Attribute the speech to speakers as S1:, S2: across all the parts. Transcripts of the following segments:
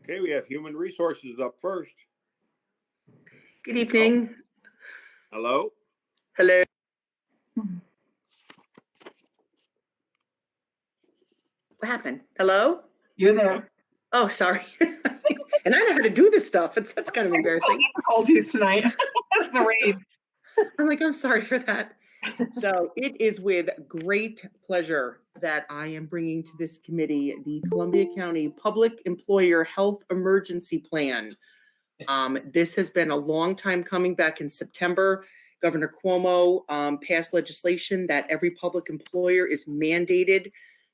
S1: Okay, we have Human Resources up first.
S2: Good evening.
S1: Hello?
S2: Hello. What happened? Hello?
S3: You're there.
S2: Oh, sorry. And I know how to do this stuff. That's kind of embarrassing.
S3: Difficulties tonight. That's the rain.
S2: I'm like, I'm sorry for that. So it is with great pleasure that I am bringing to this committee the Columbia County Public Employer Health Emergency Plan. This has been a long time coming. Back in September, Governor Cuomo passed legislation that every public employer is mandated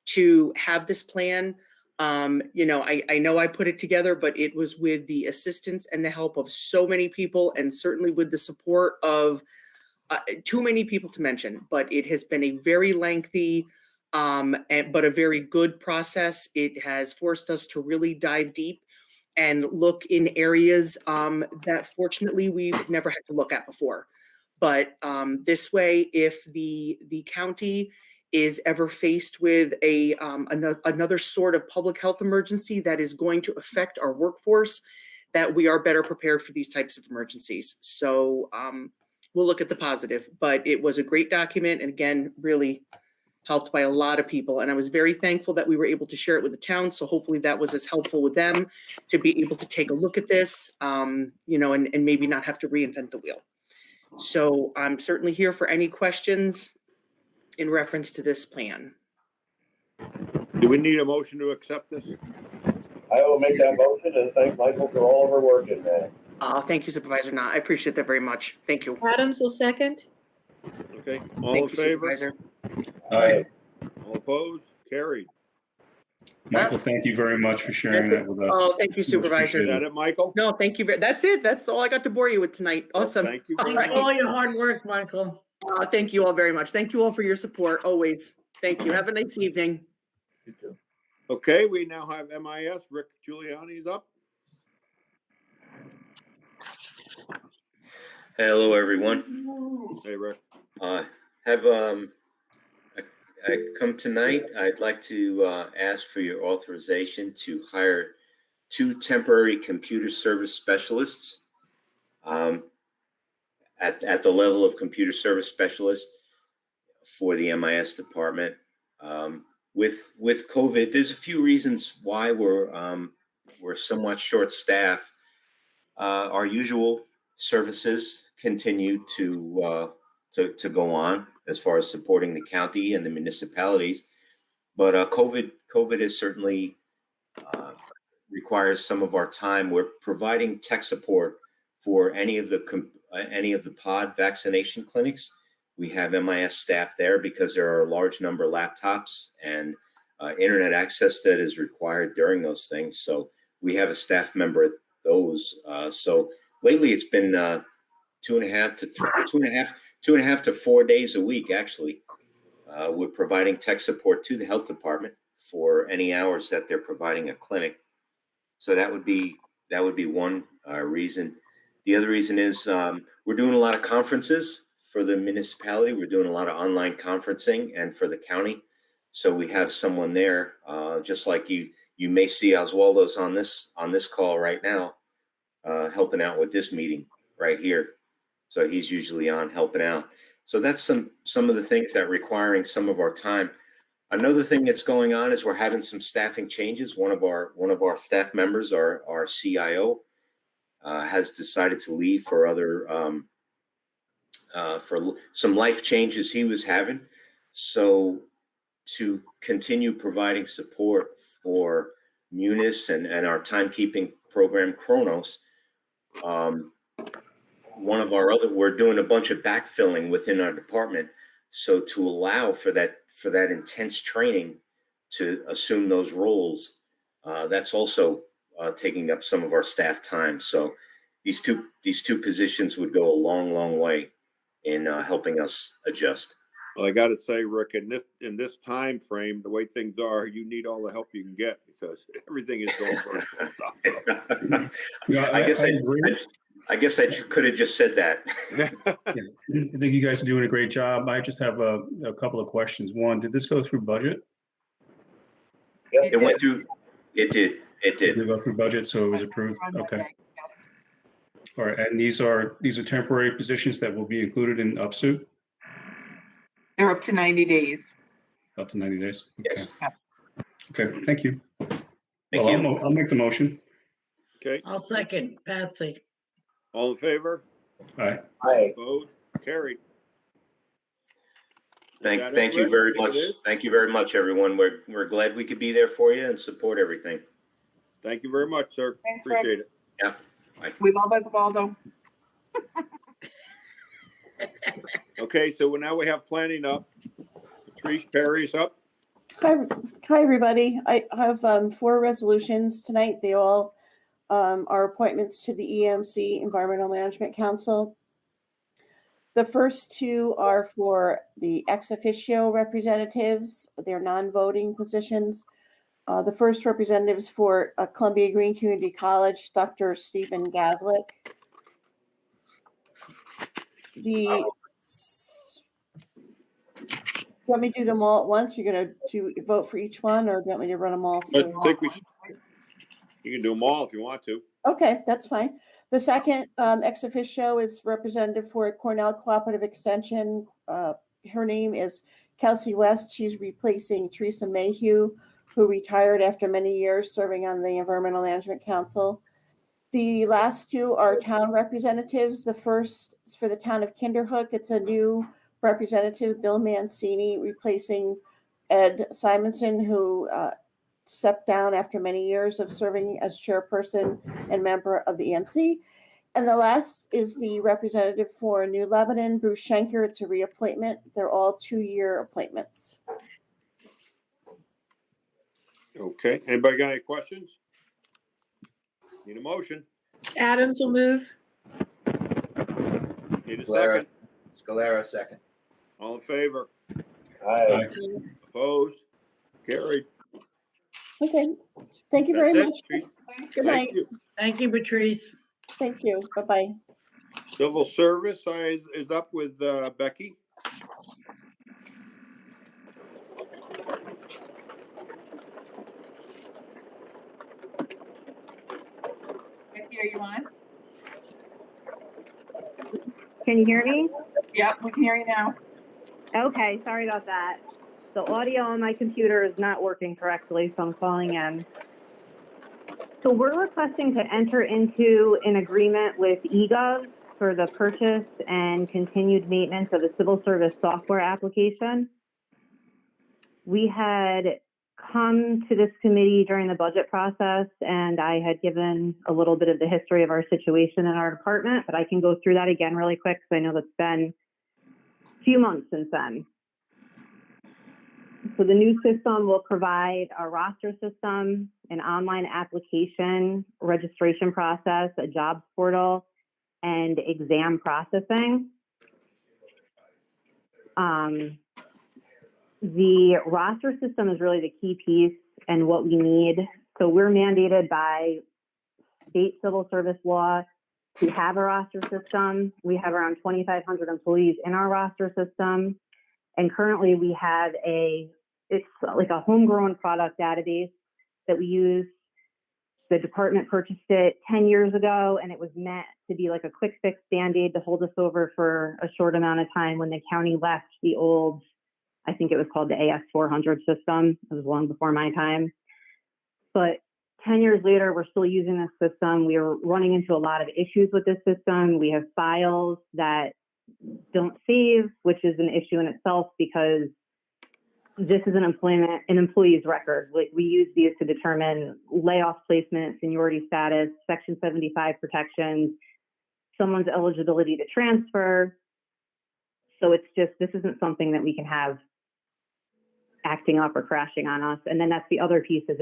S2: to have this plan. I know I put it together, but it was with the assistance and the help of so many people, and certainly with the support of too many people to mention. But it has been a very lengthy, but a very good process. It has forced us to really dive deep and look in areas that fortunately we've never had to look at before. But this way, if the county is ever faced with another sort of public health emergency that is going to affect our workforce, that we are better prepared for these types of emergencies. So we'll look at the positive, but it was a great document, and again, really helped by a lot of people. And I was very thankful that we were able to share it with the town. So hopefully that was as helpful with them to be able to take a look at this, and maybe not have to reinvent the wheel. So I'm certainly here for any questions in reference to this plan.
S1: Do we need a motion to accept this?
S4: I will make that motion and thank Michael for all of her work in that.
S2: Thank you, Supervisor Knott. I appreciate that very much. Thank you.
S5: Adams will second.
S1: Okay, all
S2: Thank
S1: in
S2: you,
S1: favor?
S2: Supervisor.
S4: Aye.
S1: All opposed? Carried.
S6: Michael, thank you very much for sharing that with us.
S2: Oh, thank you, Supervisor.
S1: Is that it, Michael?
S2: No, thank you. That's it. That's all I got to bore you with tonight. Awesome.
S1: Thank you
S2: All
S1: very
S2: right.
S1: much.
S3: All your hard work, Michael.
S2: Thank you all very much. Thank you all for your support, always. Thank you. Have a nice evening.
S1: Okay, we now have MIS. Rick Giuliani is up.
S7: Hello, everyone.
S1: Hey, Rick.
S7: I come tonight. I'd like to ask for your authorization to hire 2 temporary computer service specialists at the level of computer service specialist for the MIS department. With COVID, there's a few reasons why we're somewhat short-staffed. Our usual services continue to go on as far as supporting the county and the municipalities, but COVID is certainly requires some of our time. We're providing tech support for any of the pod vaccination clinics. We have MIS staff there because there are a large number of laptops and internet access that is required during those things. So we have a staff member at those. So lately it's been 2.5 to 4 days a week, actually. We're providing tech support to the health department for any hours that they're providing a clinic. So that would be one reason. The other reason is we're doing a lot of conferences for the municipality. We're doing a lot of online conferencing, and for the county. So we have someone there, just like you may see Oswaldo's on this call right now, helping out with this meeting right here. So he's usually on helping out. So that's some of the things that are requiring some of our time. Another thing that's going on is we're having some staffing changes. One of our staff members, our CIO, has decided to leave for some life changes he was having. So to continue providing support for Munis and our timekeeping program Kronos, we're doing a bunch of backfilling within our department. So to allow for that intense training to assume those roles, that's also taking up some of our staff time. So these two positions would go a long way in helping us adjust.
S1: Well, I got to say, Rick, in this time frame, the way things are, you need all the help you can get because everything is going virtual.
S6: I
S7: guess I could have just said that.
S6: Yeah. I think you guys are doing a great job. I just have a couple of questions. One, did this go through budget?
S4: Yes,
S7: It went through. It did. It
S6: Did
S7: did.
S6: go through budget, so it was approved?
S3: On that
S6: Okay.
S3: day, yes.
S6: All right, and these are temporary positions that will be included in UPSU
S3: They're up to 90 days.
S6: up to 90 days? Okay.
S7: Yes.
S6: Okay, thank you.
S7: Thank
S6: Well,
S7: you.
S6: I'll make the motion.
S1: Okay,
S5: I'll second Patsy.
S1: all in favor?
S6: Aye.
S4: Aye.
S1: Opposed? Carried. Is
S7: Thank
S1: that it,
S7: you
S1: Rick?
S7: very
S1: Think it
S7: much.
S1: is?
S7: Thank you very much, everyone. We're glad we could be there for you and support everything.
S1: Thank you very much, sir.
S3: Thanks, Rick.
S1: Appreciate it.
S7: Yeah.
S3: We love Osvaldo.
S1: Okay, so now we have planning up. Patrice Perry's up.
S8: Hi, everybody. I have 4 resolutions tonight. They all are appointments to the EMC, Environmental Management Council. The first 2 are for the ex officio representatives. They're non-voting positions. The first representative is for Columbia Green Community College, Dr. Stephen Gavlik. You want me to do them all at once? You're going to vote for each one, or do you want me to run them all
S1: I
S8: through?
S1: think you can do them all if you want to.
S8: Okay, that's fine. The second ex officio is representative for Cornell Cooperative Extension. Her name is Kelsey West. She's replacing Teresa Mayhew, who retired after many years serving on the Environmental Management Council. The last 2 are town representatives. The first is for the town of Kinderhook. It's a new representative, Bill Mancini, replacing Ed Simonson, who stepped down after many years of serving as chairperson and member of the EMC. And the last is the representative for New Lebanon, Bruce Schenker. It's a reappointment. They're all 2-year appointments.
S1: Okay, anybody got any questions? Need a motion?
S5: Adams will move.
S1: Need a
S9: Scalera,
S1: second?
S9: Scalera, second.
S1: All in favor?
S4: Aye.
S1: Opposed? Carried.
S8: Okay, thank you very
S1: That's it.
S8: much.
S1: Patrice.
S8: Good
S1: Thank
S8: night.
S1: you.
S5: Thank you, Patrice.
S8: Thank you. Bye-bye.
S1: Civil service is up with Becky.
S3: Becky, are you on?
S10: Can you hear me?
S3: Yep, we can hear you now.
S10: Okay, sorry about that. The audio on my computer is not working correctly, so I'm calling in. So we're requesting to enter into an agreement with eGov for the purchase and continued maintenance of the civil service software application. We had come to this committee during the budget process, and I had given a little bit of the history of our situation in our department, but I can go through that again really quick because I know that's been a few months since then. So the new system will provide a roster system, an online application registration process, a jobs portal, and exam processing. The roster system is really the key piece and what we need. So we're mandated by state civil service law to have a roster system. We have around 2,500 employees in our roster system. And currently we have it's like a homegrown product database that we use. The department purchased it 10 years ago, and it was meant to be like a quick fix Band-Aid to hold us over for a short amount of time when the county left the old, I think it was called the AS400 system. It was long before my time. But 10 years later, we're still using this system. We are running into a lot of issues with this system. We have files that don't save, which is an issue in itself because this is an employee's record. Like, we use these to determine layoff placement, seniority status, Section 75 protections, someone's eligibility to transfer. So it's just, this isn't something that we can have acting up or crashing on us. And then that's the other piece is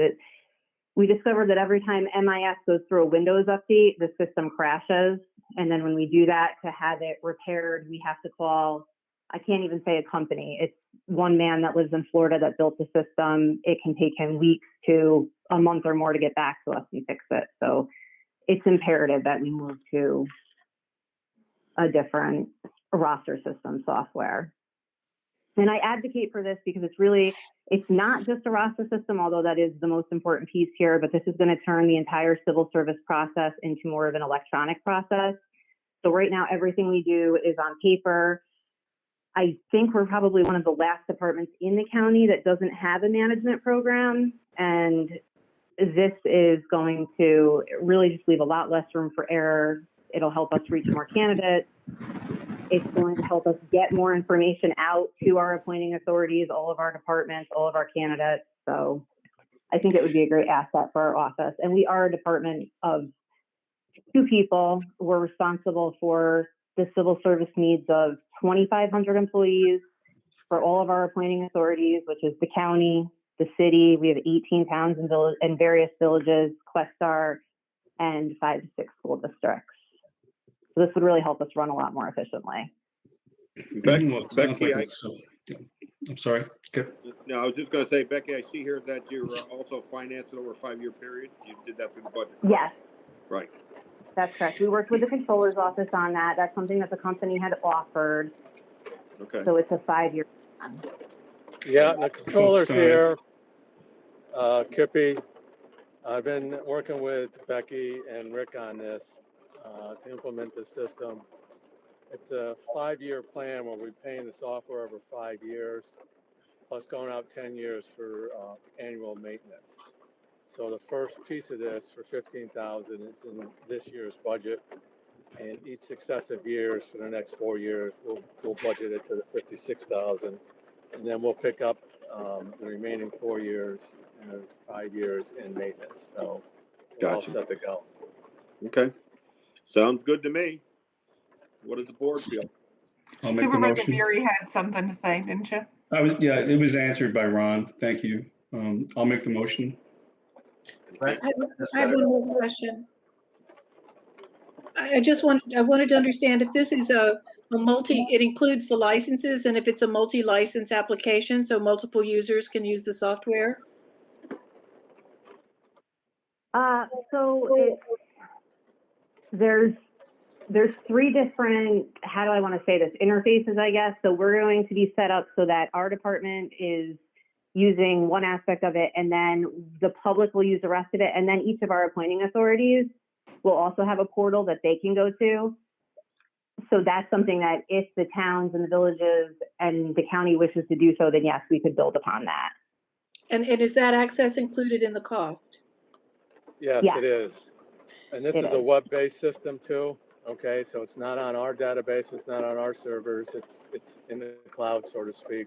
S10: we discovered that every time MIS goes through a Windows update, the system crashes. And then when we do that, to have it repaired, we have to call, I can't even say a company. It's one man that lives in Florida that built the system. It can take him weeks to a month or more to get back to us and fix it. So it's imperative that we move to a different roster system software. And I advocate for this because it's not just a roster system, although that is the most important piece here, but this is going to turn the entire civil service process into more of an electronic process. So right now, everything we do is on paper. I think we're probably one of the last departments in the county that doesn't have a management program. And this is going to really just leave a lot less room for error. It'll help us reach more candidates. It's going to help us get more information out to our appointing authorities, all of our departments, all of our candidates. So I think it would be a great asset for our office. And we are a department of 2 people. We're responsible for the civil service needs of 2,500 employees for all of our appointing authorities, which is the county, the city. We have 18 towns and various villages, Questar, and 5 to 6 school districts. So this would really help us run a lot more efficiently.
S6: Well, it sounds
S1: Becky,
S6: like it's, I'm sorry. Okay.
S1: No, I was just going to say, Becky, I see here that you're also financing over a 5-year period. You did that through the budget. Correct?
S10: Yes,
S1: Right.
S10: that's correct. We worked with the controller's office on that. That's something that the company had offered.
S1: Okay.
S10: So it's a 5-year plan.
S9: Yeah, the controller's
S6: Folks,
S9: here. Kippy, I've been working with Becky and Rick on this to implement the system. It's a 5-year plan where we're paying the software over 5 years, plus going out 10 years for annual maintenance. So the first piece of this for $15,000 is in this year's budget, and each successive years for the next 4 years, we'll budget it to the $56,000, and then we'll pick up the remaining 4 years and 5 years in maintenance. So we're all
S1: Gotcha.
S9: set to go.
S1: Okay. Sounds good to me. What does the board feel?
S6: I'll make the
S3: Supervisor
S6: motion.
S3: Bury had something to say, didn't you?
S6: It was answered by Ron. Thank you. I'll make the motion.
S1: Okay.
S5: I have one more question. I wanted to understand if this is a it includes the licenses, and if it's a multi-license application, so multiple users can use the software?
S10: There's 3 different, how do I want to say this, interfaces, I guess. So we're going to be set up so that our department is using one aspect of it, and then the public will use the rest of it. And then each of our appointing authorities will also have a portal that they can go to. So that's something that if the towns and the villages and the county wishes to do so, then yes, we could build upon that.
S5: And is that access included in the cost?
S9: Yes,
S10: Yeah.
S9: it is. And this
S10: It
S9: is a
S10: is.
S9: web-based system too. Okay, so it's not on our database, it's not on our servers, it's in the cloud, so to speak.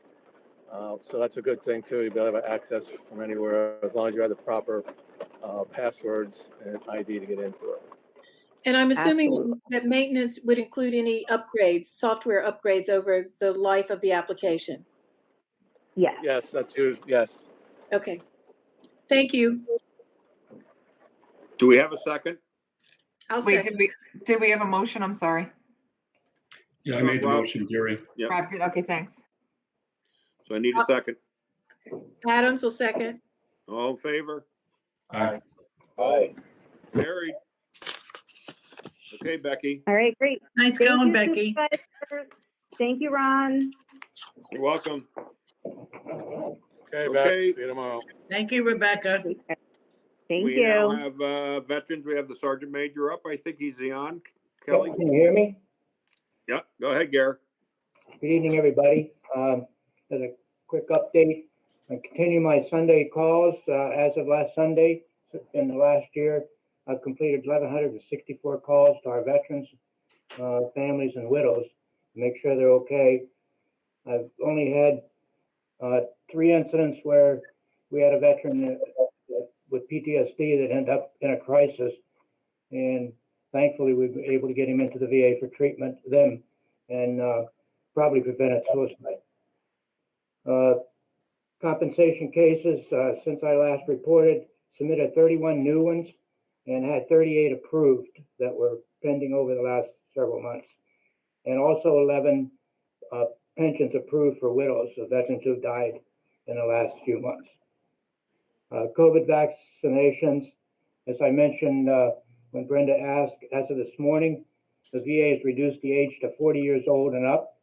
S9: So that's a good thing too. You'll be able to have access from anywhere as long as you have the proper passwords and ID to get into it.
S5: And I'm assuming
S10: Absolutely.
S5: that maintenance would include any upgrades, software upgrades over the life of the application.
S10: Yeah.
S9: Yes, that's yours. Yes.
S5: Okay. Thank you.
S1: Do we have a second?
S5: I'll
S3: Wait,
S5: second.
S3: did we have a motion? I'm sorry.
S6: Yeah, I made the
S1: Rob.
S6: motion, Gary.
S1: Yep.
S3: Rob did. Okay, thanks.
S1: So I need a second.
S5: Adams will second.
S1: All in favor?
S6: Aye.
S4: Aye.
S1: Carried. Okay, Becky.
S10: All right, great.
S5: Nice
S10: Thank
S5: going,
S10: you,
S5: Becky.
S10: supervisors. Thank you, Ron.
S1: You're welcome.
S9: Okay,
S1: Okay.
S9: Beck. See you tomorrow.
S5: Thank you, Rebecca.
S10: Thank
S1: We now
S10: you.
S1: have veterans. We have the sergeant major up. I think he's on. Kelly?
S11: Can you hear me?
S1: Yeah, go ahead, Gare.
S11: Good evening, everybody. As a quick update, I continue my Sunday calls. As of last Sunday, in the last year, I've completed 1,164 calls to our veterans, families, and widows to make sure they're okay. I've only had 3 incidents where we had a veteran with PTSD that ended up in a crisis, and thankfully we were able to get him into the VA for treatment then, and probably prevented suicide. Compensation cases, since I last reported, submitted 31 new ones and had 38 approved that were pending over the last several months, and also 11 pensions approved for widows of veterans who died in the last few months. COVID vaccinations, as I mentioned when Brenda asked, as of this morning, the VA has reduced the age to 40 years old and up.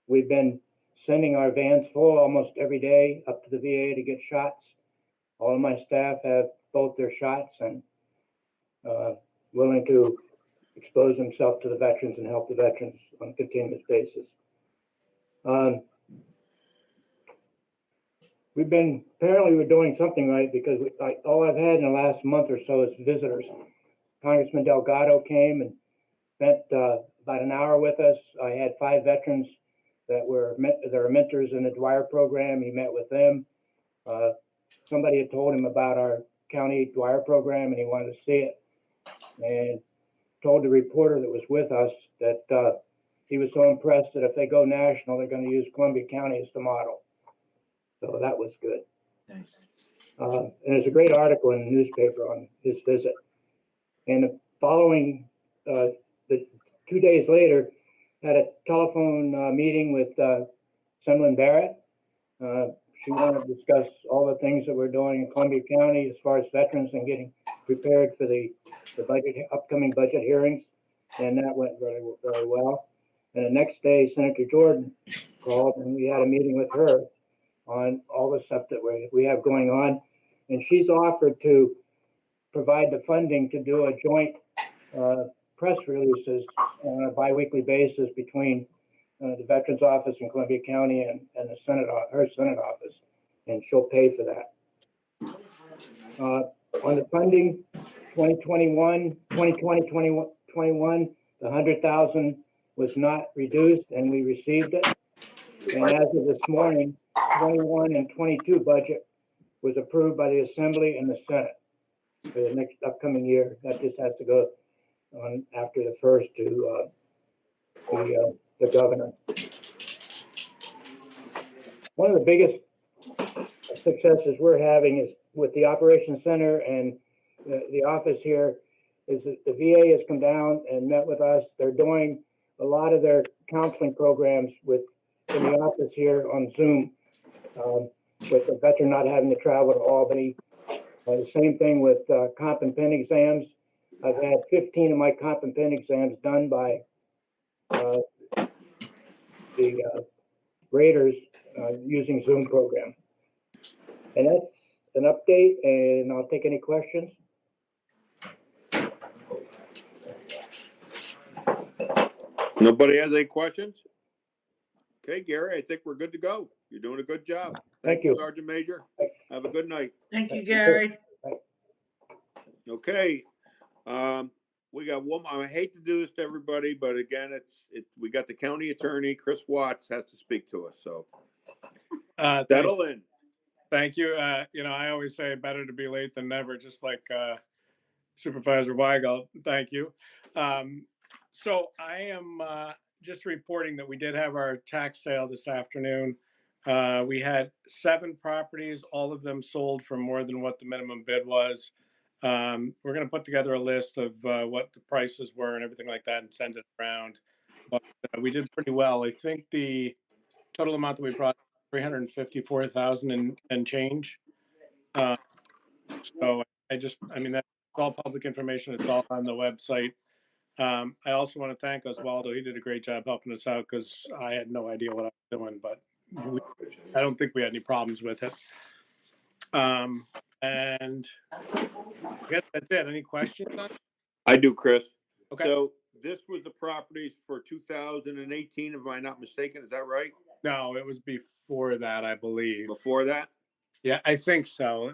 S11: We've been sending our vans full almost every day up to the VA to get shots. All of my staff have both their shots and willing to expose themselves to the veterans and help the veterans on a continuous basis. Apparently we're doing something right because all I've had in the last month or so is visitors. Congressman Delgado came and spent about an hour with us. I had 5 veterans that are mentors in the Dwyer program. He met with them. Somebody had told him about our county Dwyer program and he wanted to see it. And told the reporter that was with us that he was so impressed that if they go national, they're going to use Columbia County as the model. So that was good. And there's a great article in the newspaper on his visit. And the following, the 2 days later, had a telephone meeting with Assemblyman Barrett. She wanted to discuss all the things that we're doing in Columbia County as far as veterans and getting prepared for the upcoming budget hearings. And that went very, very well. And the next day, Senator Jordan called and we had a meeting with her on all the stuff that we have going on. And she's offered to provide the funding to do a joint press releases on a biweekly basis between the Veterans Office in Columbia County and the her Senate office, and she'll pay for that. On the funding, 2020, 2021, the 100,000 was not reduced, and we received it. And as of this morning, 21 and 22 budget was approved by the Assembly and the Senate for the next upcoming year. That just has to go on after the first to the governor. One of the biggest successes we're having is with the Operations Center and the office here is that the VA has come down and met with us. They're doing a lot of their counseling programs in the office here on Zoom, with the veteran not having to travel to Albany. The same thing with comp and pen exams. I've had 15 of my comp and pen exams done by the Raiders using Zoom program. And that's an update, and I'll take any questions.
S1: Nobody has any questions? Okay, Gary, I think we're good to go. You're doing a good job.
S11: Thank you.
S1: Sergeant Major. Have a good night.
S2: Thank you, Gary.
S1: Okay. We got one. I hate to do this to everybody, but again, we got the county attorney, Chris Watts, has to speak to us. So settle in.
S12: Thank you. I always say better to be late than never, just like Supervisor Weigel. Thank you. So I am just reporting that we did have our tax sale this afternoon. We had 7 properties, all of them sold for more than what the minimum bid was. We're going to put together a list of what the prices were and everything like that and send it around. But we did pretty well. I think the total amount that we brought, 354,000 and change. So that's all public information. It's all on the website. I also want to thank Oswaldo. He did a great job helping us out because I had no idea what I was doing, but I don't think we had any problems with it. And I guess that's it. Any questions on it?
S1: I do, Chris.
S12: Okay.
S1: So this was the properties for 2018, if I'm not mistaken. Is that right?
S12: No, it was before that, I believe.
S1: Before that?
S12: Yeah, I think so.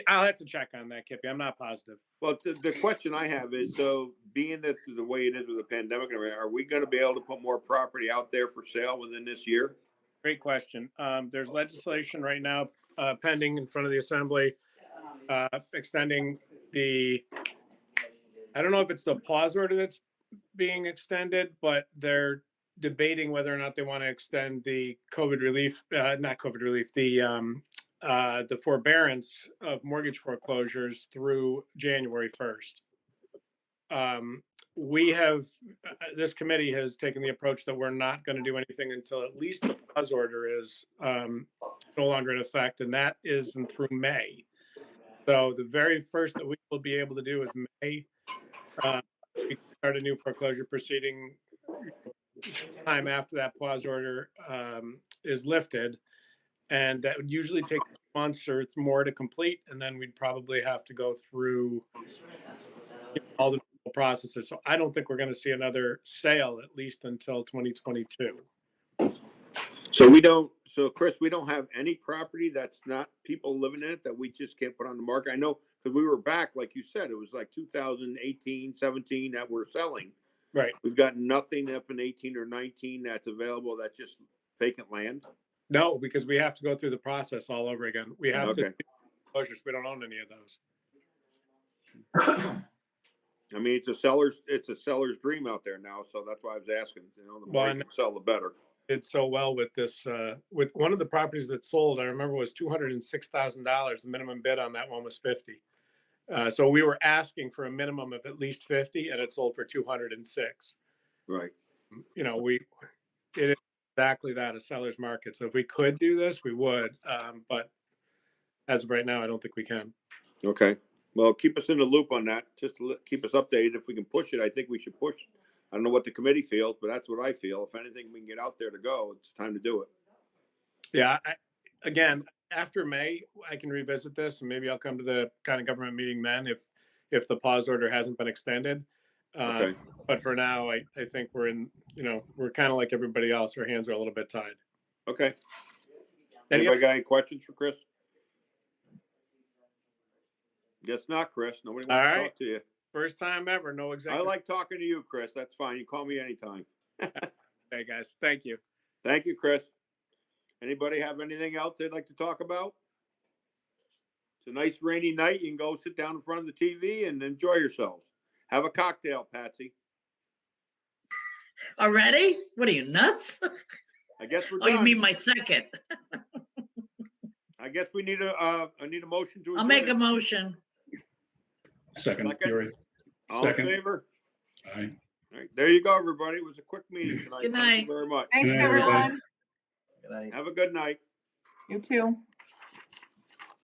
S12: I'll have to check on that, Kippy. I'm not positive.
S1: Well, the question I have is, so being that the way it is with the pandemic, are we going to be able to put more property out there for sale within this year?
S12: Great question. There's legislation right now pending in front of the Assembly extending I don't know if it's the pause order that's being extended, but they're debating whether or not they want to extend the COVID relief, not COVID relief, the forbearance of mortgage foreclosures through January 1st. We have, this committee has taken the approach that we're not going to do anything until at least the pause order is no longer in effect, and that isn't through May. So the very first that we will be able to do is May. We start a new foreclosure proceeding time after that pause order is lifted. And that would usually take months or more to complete. And then we'd probably have to go through all the processes. So I don't think we're going to see another sale at least until 2022.
S1: So Chris, we don't have any property that's not people living in it that we just can't put on the market. I know because we were back, like you said, it was like 2018, 17 that we're selling.
S12: Right.
S1: We've got nothing up in 18 or 19 that's available. That's just vacant land.
S12: No, because we have to go through the process all over again. We have
S1: Okay.
S12: to closures. We don't own any of those.
S1: I mean, it's a seller's dream out there now. So that's why I was asking. You know, the more you can sell, the better.
S12: Did so well with this, with one of the properties that sold, I remember was $206,000. The minimum bid on that one was 50. So we were asking for a minimum of at least 50 and it sold for 206.
S1: Right.
S12: You know, it is exactly that, a seller's market. So if we could do this, we would. But as of right now, I don't think we can.
S1: Okay. Well, keep us in the loop on that. Just to keep us updated. If we can push it, I think we should push. I don't know what the committee feels, but that's what I feel. If anything, we can get out there to go. It's time to do it.
S12: Yeah. Again, after May, I can revisit this and maybe I'll come to the kind of government meeting then if the pause order hasn't been extended.
S1: Okay.
S12: But for now, I think we're in, we're kind of like everybody else. Our hands are a little bit tied.
S1: Okay. Anybody got any questions for Chris? Guess not, Chris. Nobody wants to talk to you.
S12: First time ever, no executive.
S1: I like talking to you, Chris. That's fine. You call me anytime.
S12: Hey, guys. Thank you.
S1: Thank you, Chris. Anybody have anything else they'd like to talk about? It's a nice rainy night. You can go sit down in front of the TV and enjoy yourselves. Have a cocktail, Patsy.
S13: Already? What are you, nuts?
S1: I guess we're
S13: Oh, you
S1: done.
S13: mean my second?
S1: I guess we need a motion to adjourn.
S13: I'll make a motion.
S6: Second, Fury.
S1: All in favor?
S6: Aye.
S1: All right, there you go, everybody. It was a quick meeting tonight.
S13: Good
S1: Thank
S13: night.
S1: you very much.
S3: Thanks,
S6: Good night, everybody.
S3: everyone.
S4: Good night.
S1: Have a good night.
S3: You too.